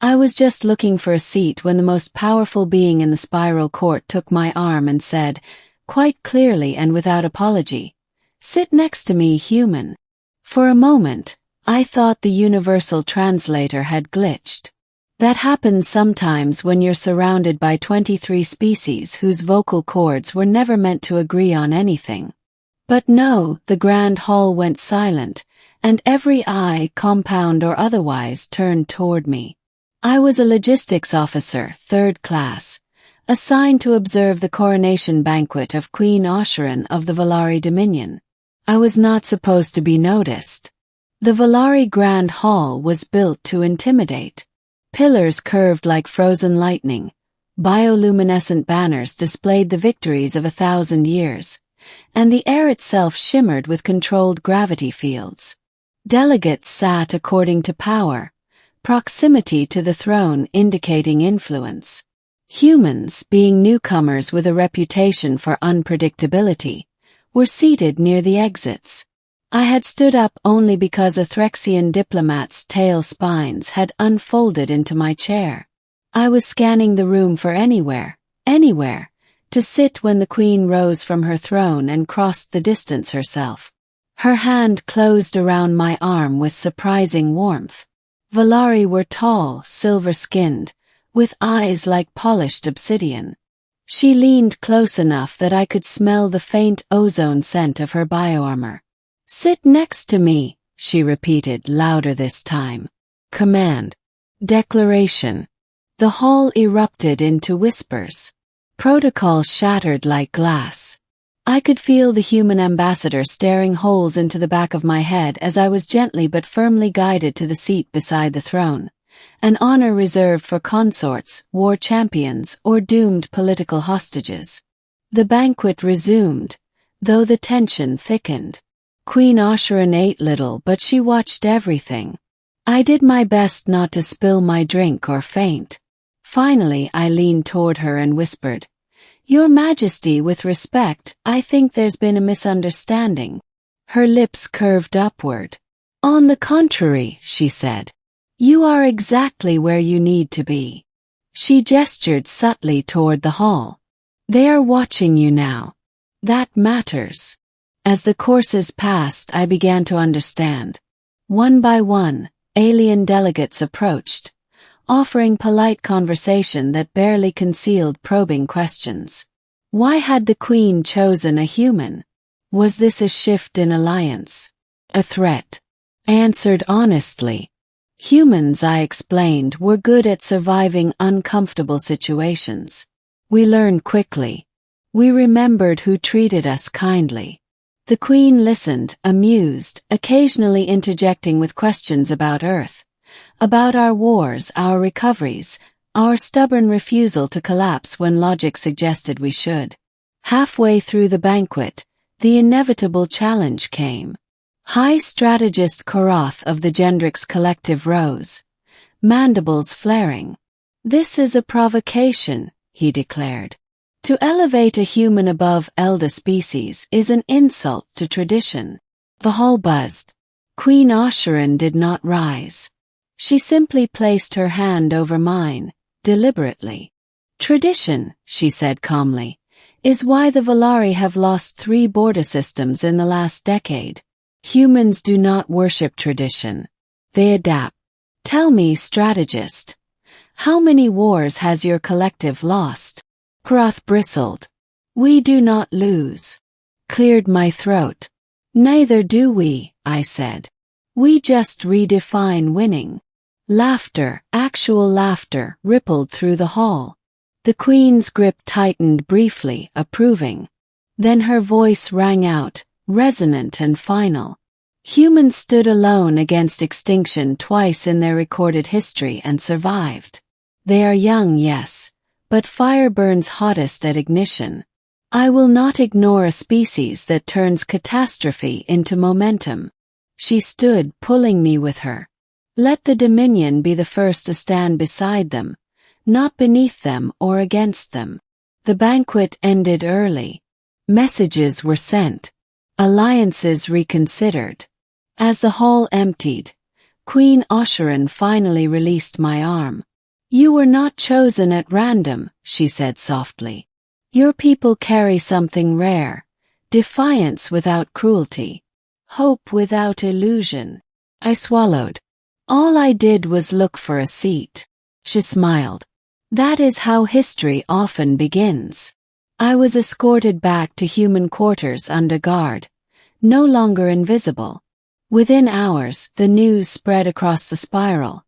I was just looking for a seat when the most powerful being in the spiral court took my arm and said, quite clearly and without apology, "Sit next to me, human." For a moment, I thought the universal translator had glitched. That happens sometimes when you're surrounded by 23 species whose vocal cords were never meant to agree on anything. But no, the grand hall went silent, and every eye, compound or otherwise, turned toward me. I was a logistics officer, 3rd class, assigned to observe the coronation banquet of Queen Oshirin of the Valari Dominion. I was not supposed to be noticed. The Valari Grand Hall was built to intimidate. Pillars curved like frozen lightning, bioluminescent banners displayed the victories of 1,000 years, and the air itself shimmered with controlled gravity fields. Delegates sat according to power, proximity to the throne indicating influence. Humans, being newcomers with a reputation for unpredictability, were seated near the exits. I had stood up only because a Threxian diplomat's tail spines had unfolded into my chair. I was scanning the room for anywhere, to sit when the queen rose from her throne and crossed the distance herself. Her hand closed around my arm with surprising warmth. Valari were tall, silver-skinned, with eyes like polished obsidian. She leaned close enough that I could smell the faint ozone scent of her bioarmor. "Sit next to me," she repeated, louder this time. Command. Declaration. The hall erupted into whispers. Protocol shattered like glass. I could feel the human ambassador staring holes into the back of my head as I was gently but firmly guided to the seat beside the throne, an honor reserved for consorts, war champions, or doomed political hostages. The banquet resumed, though the tension thickened. Queen Oshirin ate little, but she watched everything. I did my best not to spill my drink or faint. Finally, I leaned toward her and whispered, "Your Majesty, with respect, I think there's been a misunderstanding." Her lips curved upward. "On the contrary," she said, "you are exactly where you need to be." She gestured subtly toward the hall. "They are watching you now. That matters." As the courses passed, I began to understand. One by one, alien delegates approached, offering polite conversation that barely concealed probing questions. Why had the queen chosen a human? Was this a shift in alliance? A threat? I answered honestly. Humans, I explained, were good at surviving uncomfortable situations. We learned quickly. We remembered who treated us kindly. The queen listened, amused, occasionally interjecting with questions about Earth, about our wars, our recoveries, our stubborn refusal to collapse when logic suggested we should. Halfway through the banquet, the inevitable challenge came. High Strategist Koroth of the Gendrix Collective rose, mandibles flaring. "This is a provocation," he declared. "To elevate a human above elder species is an insult to tradition." The hall buzzed. Queen Oshirin did not rise. She simply placed her hand over mine, deliberately. "Tradition," she said calmly, "is why the Valari have lost 3 border systems in the last decade. Humans do not worship tradition. They adapt. Tell me, strategist, how many wars has your collective lost?" Koroth bristled. "We do not lose." Cleared my throat. "Neither do we," I said. "We just redefine winning." Laughter, actual laughter, rippled through the hall. The queen's grip tightened briefly, approving. Then her voice rang out, resonant and final. "Humans stood alone against extinction twice in their recorded history and survived. They are young, yes, but fire burns hottest at ignition. I will not ignore a species that turns catastrophe into momentum." She stood, pulling me with her. "Let the Dominion be the first to stand beside them, not beneath them or against them." The banquet ended early. Messages were sent. Alliances reconsidered. As the hall emptied, Queen Oshirin finally released my arm. You were not chosen at random, she said softly. Your people carry something rare, defiance without cruelty, hope without illusion. I swallowed. All I did was look for a seat. She smiled. That is how history often begins. I was escorted back to human quarters under guard, no longer invisible. Within hours, the news spread across the spiral.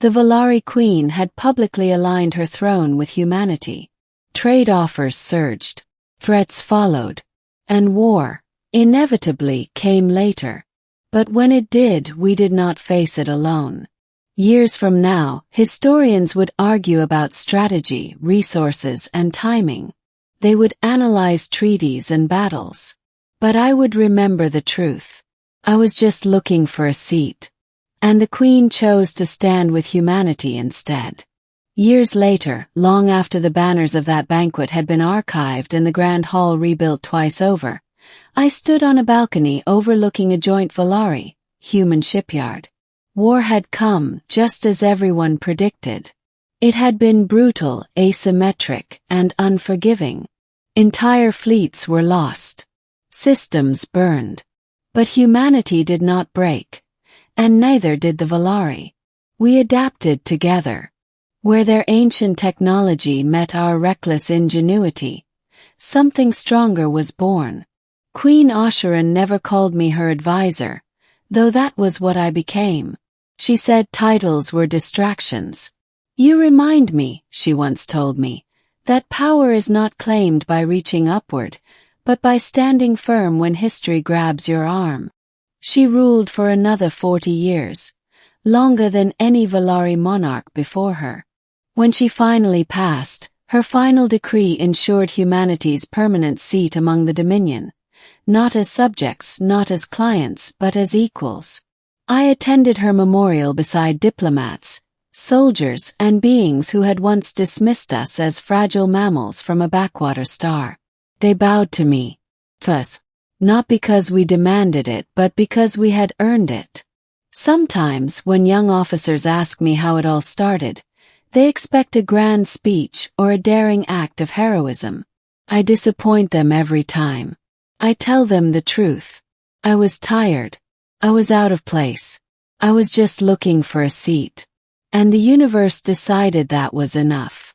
The Valari Queen had publicly aligned her throne with humanity. Trade offers surged. Threats followed. And war, inevitably, came later. But when it did, we did not face it alone. Years from now, historians would argue about strategy, resources, and timing. They would analyze treaties and battles. But I would remember the truth. I was just looking for a seat. And the Queen chose to stand with humanity instead. Years later, long after the banners of that banquet had been archived and the Grand Hall rebuilt twice over, I stood on a balcony overlooking a joint Valari, human shipyard. War had come, just as everyone predicted. It had been brutal, asymmetric, and unforgiving. Entire fleets were lost. Systems burned. But humanity did not break. And neither did the Valari. We adapted together. Where their ancient technology met our reckless ingenuity, something stronger was born. Queen Oshiran never called me her advisor, though that was what I became. She said titles were distractions. You remind me, she once told me, that power is not claimed by reaching upward, but by standing firm when history grabs your arm. She ruled for another 40 years, longer than any Valari monarch before her. When she finally passed, her final decree ensured humanity's permanent seat among the Dominion, not as subjects, not as clients, but as equals. I attended her memorial beside diplomats, soldiers, and beings who had once dismissed us as fragile mammals from a backwater star. They bowed to me. Thus, not because we demanded it, but because we had earned it. Sometimes, when young officers ask me how it all started, they expect a grand speech or a daring act of heroism. I disappoint them every time. I tell them the truth. I was tired. I was out of place. I was just looking for a seat. And the universe decided that was enough.